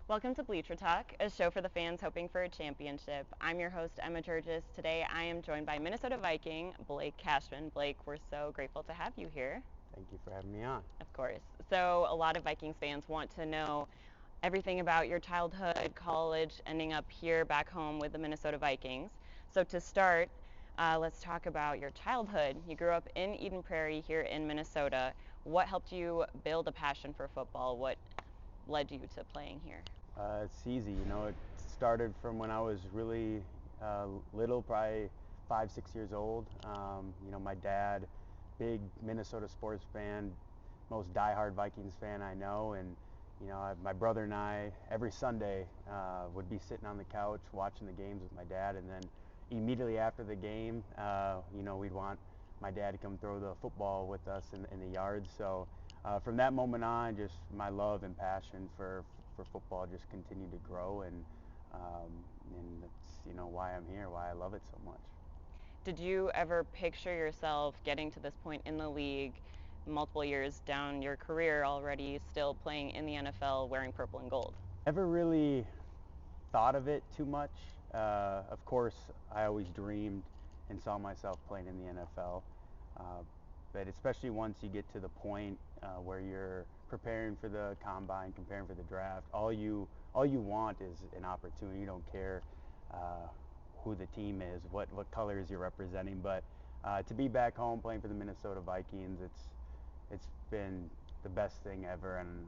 Welcome to Bleacher Talk, a show for the fans hoping for a championship. I'm your host, Emma Gerges. Today I am joined by Minnesota Viking, Blake Cashman. Blake, we're so grateful to have you here. Thank you for having me on. Of course. So a lot of Vikings fans want to know everything about your childhood, college, ending up here back home with the Minnesota Vikings. So to start, let's talk about your childhood. You grew up in Eden Prairie here in Minnesota. What helped you build a passion for football? What led you to playing here? It's easy, it started from when I was really little, probably 5, 6 years old. My dad, big Minnesota sports fan, most diehard Vikings fan I know, and my brother and I, every Sunday, would be sitting on the couch watching the games with my dad, and then immediately after the game, we'd want my dad to come throw the football with us in the yard. So from that moment on, just my love and passion for football just continued to grow, and that's why I'm here, why I love it so much. Did you ever picture yourself getting to this point in the league, multiple years down your career already, still playing in the NFL wearing purple and gold? Never really thought of it too much. Of course, I always dreamed and saw myself playing in the NFL. But especially once you get to the point where you're preparing for the combine, preparing for the draft, all you want is an opportunity. You don't care who the team is, what colors you're representing. But to be back home playing for the Minnesota Vikings, it's been the best thing ever. And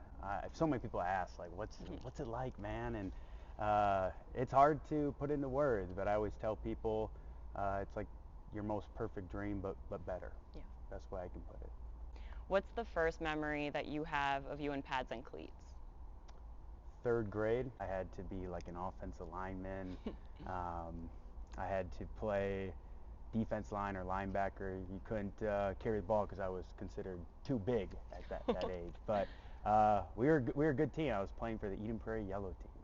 so many people ask, like, what's it like, man? And it's hard to put into words, but I always tell people it's like your most perfect dream, but better. Yeah. Best way I can put it. What's the first memory that you have of you in pads and cleats? Third grade, I had to be like an offensive lineman. I had to play defense line or linebacker. You couldn't carry the ball because I was considered too big at that age. But we were a good team. I was playing for the Eden Prairie Yellow team.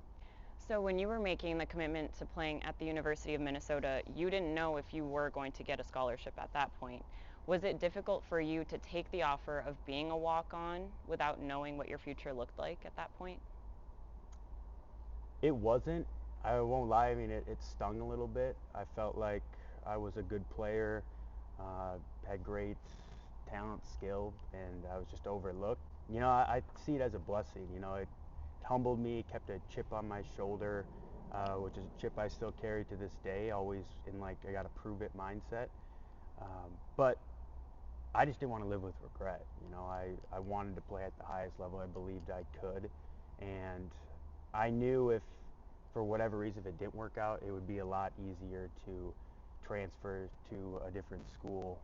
So when you were making the commitment to playing at the University of Minnesota, you didn't know if you were going to get a scholarship at that point. Was it difficult for you to take the offer of being a walk-on without knowing what your future looked like at that point? It wasn't. I won't lie. I mean, it stung a little bit. I felt like I was a good player, had great talent, skill, and I was just overlooked. I see it as a blessing. It humbled me, kept a chip on my shoulder, which is a chip I still carry to this day, always in like I got to prove it mindset. But I just didn't want to live with regret. I wanted to play at the highest level I believed I could, and I knew if for whatever reason if it didn't work out, it would be a lot easier to transfer to a different school,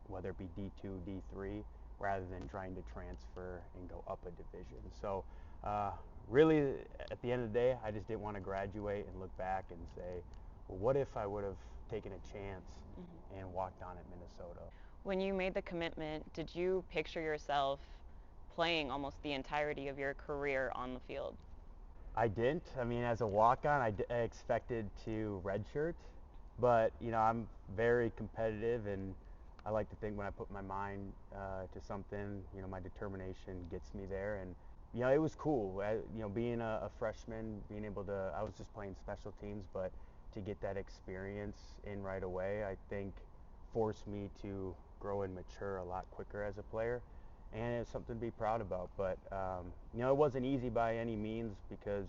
whether it be D2, D3, rather than trying to transfer and go up a division. So really, at the end of the day, I just didn't want to graduate and look back and say, well, what if I would have taken a chance and walked on at Minnesota? When you made the commitment, did you picture yourself playing almost the entirety of your career on the field? I didn't. I mean, as a walk-on, I expected to redshirt, but I'm very competitive, and I like to think when I put my mind to something, my determination gets me there, and it was cool. Being a freshman, being able to, I was just playing special teams, but to get that experience in right away, I think forced me to grow and mature a lot quicker as a player, and it's something to be proud about. But it wasn't easy by any means because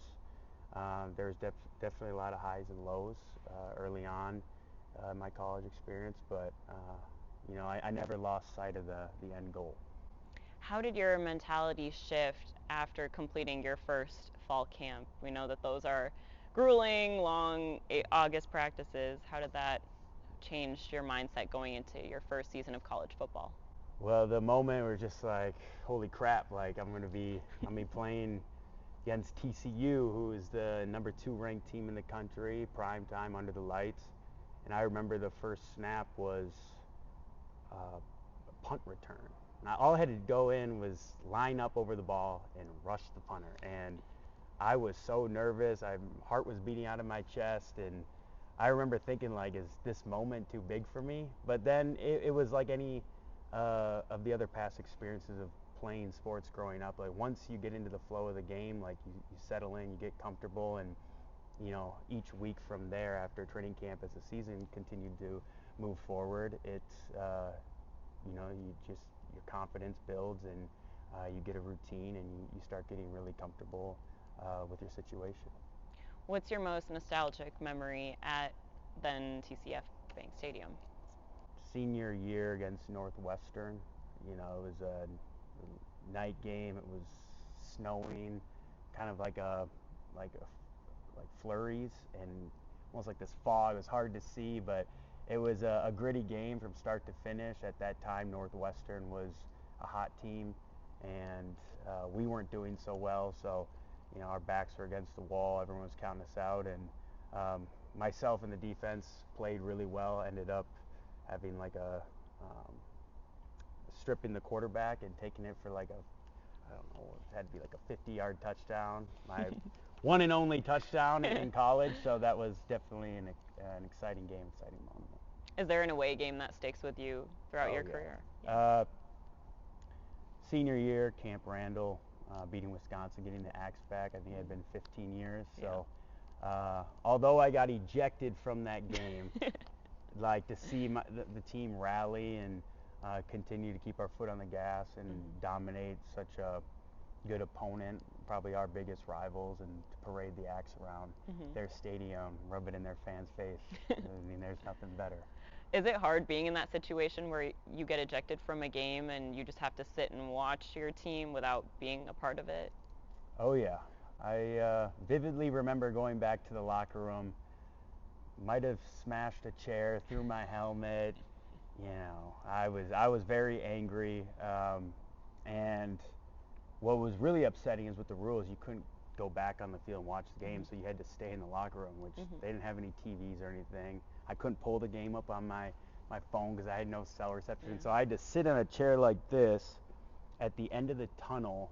there's definitely a lot of highs and lows early on in my college experience, but I never lost sight of the end goal. How did your mentality shift after completing your first fall camp? We know that those are grueling, long August practices. How did that change your mindset going into your first season of college football? Well, the moment we're just like, holy crap, like I'm gonna be playing against TCU, who is the number 2 ranked team in the country, prime time under the lights. And I remember the first snap was a punt return. Now all I had to go in was line up over the ball and rush the punter. And I was so nervous. My heart was beating out of my chest, and I remember thinking, like, is this moment too big for me? But then it was like any of the other past experiences of playing sports growing up. Like once you get into the flow of the game, like you settle in, you get comfortable, and each week from there after training camp as the season continued to move forward, your confidence builds, and you get a routine, and you start getting really comfortable with your situation. What's your most nostalgic memory at then TCF Bank Stadium? Senior year against Northwestern. It was a night game. It was snowing, kind of like flurries and almost like this fog. It was hard to see, but it was a gritty game from start to finish. At that time, Northwestern was a hot team, and we weren't doing so well. So, our backs were against the wall. Everyone was counting us out, and myself and the defense played really well. Ended up having stripping the quarterback and taking it for I don't know, it had to be like a 50-yard touchdown. My one and only touchdown in college, so that was definitely an exciting game, exciting moment. Is there an away game that sticks with you throughout your career? Senior year, Camp Randall, beating Wisconsin, getting the Axe back. I think it had been 15 years. So, although I got ejected from that game, to see the team rally and continue to keep our foot on the gas and dominate such a good opponent, probably our biggest rivals, and to parade the Axe around their stadium, rub it in their fans' face. I mean, there's nothing better. Is it hard being in that situation where you get ejected from a game and you just have to sit and watch your team without being a part of it? Oh yeah. I vividly remember going back to the locker room, might have smashed a chair, threw my helmet. I was very angry, and what was really upsetting is with the rules, you couldn't go back on the field and watch the game, so you had to stay in the locker room, which they didn't have any TVs or anything. I couldn't pull the game up on my phone because I had no cell reception, so I had to sit in a chair like this at the end of the tunnel,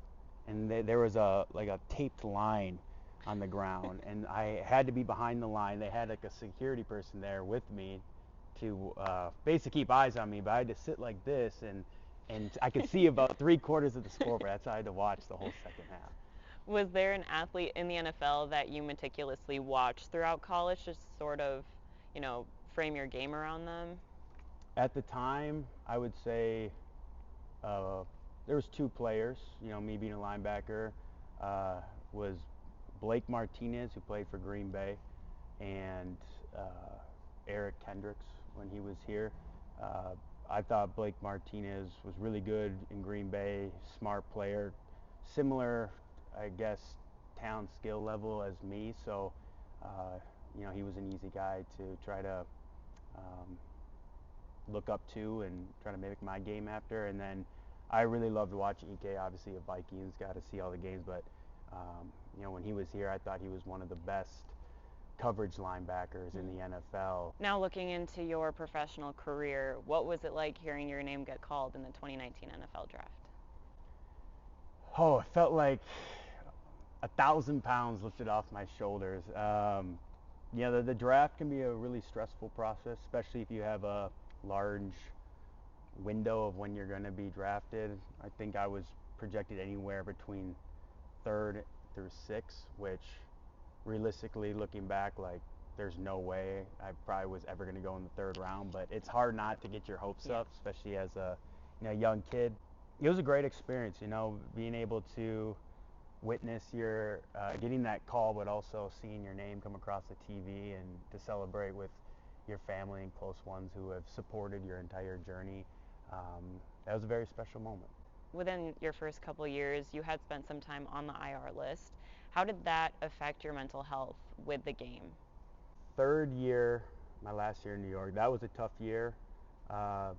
and there was a taped line on the ground, and I had to be behind the line. They had a security person there with me to basically keep eyes on me, but I had to sit like this, and I could see about 3/4 of the scoreboard. That's how I had to watch the whole second half. Was there an athlete in the NFL that you meticulously watched throughout college to sort of, frame your game around them? At the time, I would say there was two players. Me being a linebacker, was Blake Martinez, who played for Green Bay, and Eric Kendricks when he was here. I thought Blake Martinez was really good in Green Bay, smart player, similar, I guess, talent skill level as me. So, he was an easy guy to try to look up to and try to mimic my game after. And then I really loved watching Ike, obviously a Vikings, got to see all the games, but when he was here, I thought he was one of the best coverage linebackers in the NFL. Now looking into your professional career, what was it like hearing your name get called in the 2019 NFL draft? Oh, it felt like 1,000 pounds lifted off my shoulders. The draft can be a really stressful process, especially if you have a large window of when you're going to be drafted. I think I was projected anywhere between 3rd through 6th, which realistically looking back, there's no way I probably was ever going to go in the 3rd round, but it's hard not to get your hopes up, especially as a young kid. It was a great experience, being able to witness your getting that call, but also seeing your name come across the TV and to celebrate with your family and close ones who have supported your entire journey. That was a very special moment. Within your first couple of years, you had spent some time on the IR list. How did that affect your mental health with the game? 3rd year, my last year in New York, that was a tough year. All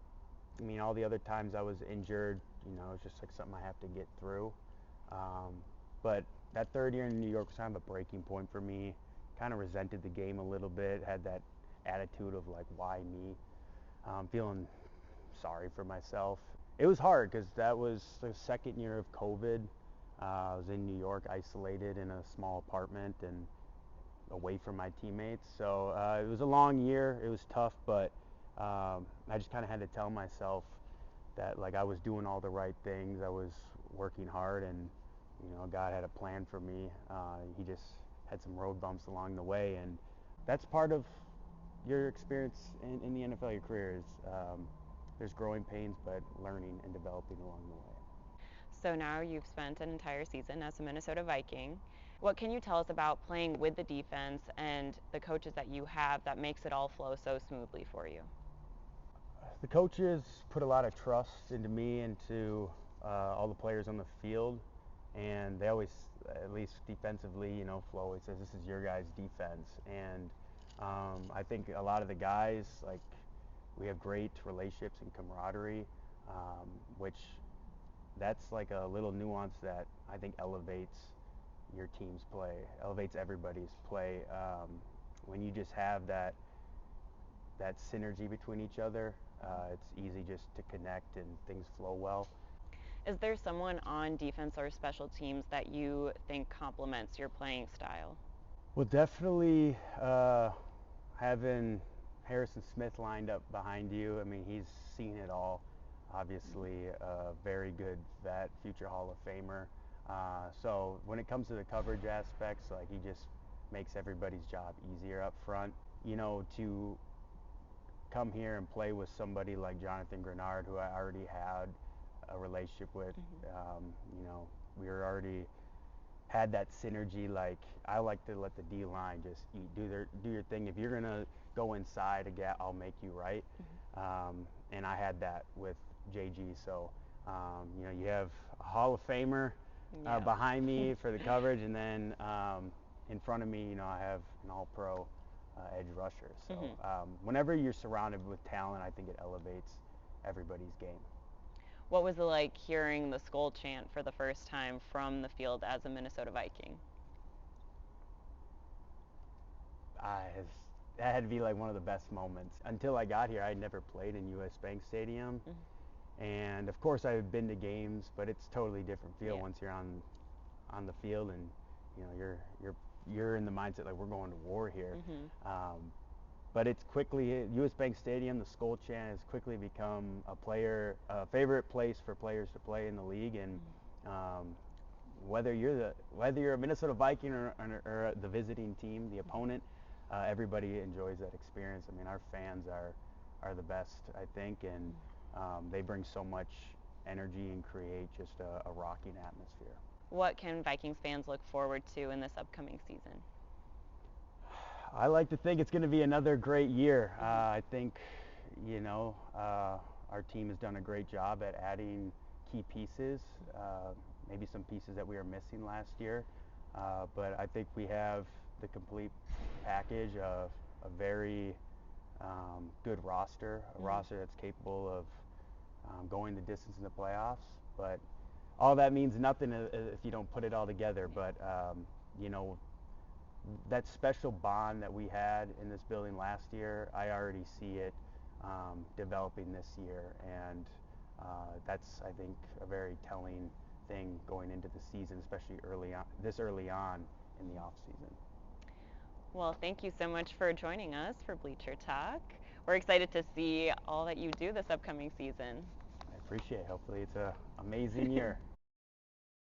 the other times I was injured, it's just something I have to get through. But that 3rd year in New York was kind of a breaking point for me. Kind of resented the game a little bit, had that attitude of why me? Feeling sorry for myself. It was hard because that was the 2nd year of COVID. I was in New York, isolated in a small apartment and away from my teammates. So it was a long year. It was tough, but I just kind of had to tell myself that I was doing all the right things. I was working hard, and God had a plan for me. He just had some road bumps along the way, and that's part of your experience in the NFL, your career is there's growing pains, but learning and developing along the way. So now you've spent an entire season as a Minnesota Viking. What can you tell us about playing with the defense and the coaches that you have that makes it all flow so smoothly for you? The coaches put a lot of trust into me, into all the players on the field, and they always, at least defensively, Flo always says, this is your guys' defense. And I think a lot of the guys, like, we have great relationships and camaraderie, which that's like a little nuance that I think elevates your team's play, elevates everybody's play. When you just have that synergy between each other, it's easy just to connect and things flow well. Is there someone on defense or special teams that you think complements your playing style? Well, definitely having Harrison Smith lined up behind you. I mean, he's seen it all. Obviously, a very good vet, future Hall of Famer. So when it comes to the coverage aspects, like, he just makes everybody's job easier up front. To come here and play with somebody like Jonathan Greenard, who I already had a relationship with, we were already had that synergy. Like, I like to let the D line just do your thing. If you're gonna go inside a gap, I'll make you right. And I had that with JG. So you have a Hall of Famer behind me for the coverage, and then in front of me, I have an All-Pro edge rusher. So whenever you're surrounded with talent, I think it elevates everybody's game. What was it like hearing the SKOL chant for the first time from the field as a Minnesota Viking? That had to be like one of the best moments. Until I got here, I had never played in US Bank Stadium. And of course I've been to games, but it's totally different feel once you're on the field, and you're in the mindset like, we're going to war here. But it's quickly, US Bank Stadium, the SKOL chant has quickly become a favorite place for players to play in the league. And whether you're a Minnesota Viking or the visiting team, the opponent, everybody enjoys that experience. I mean, our fans are the best, I think, and they bring so much energy and create just a rocking atmosphere. What can Vikings fans look forward to in this upcoming season? I like to think it's going to be another great year. I think, our team has done a great job at adding key pieces, maybe some pieces that we were missing last year. But I think we have the complete package of a very good roster, a roster that's capable of going the distance in the playoffs. But all that means nothing if you don't put it all together. But, that special bond that we had in this building last year, I already see it developing this year. And that's, I think, a very telling thing going into the season, especially this early on in the off season. Well, thank you so much for joining us for Bleacher Talk. We're excited to see all that you do this upcoming season. I appreciate it. Hopefully it's an amazing year.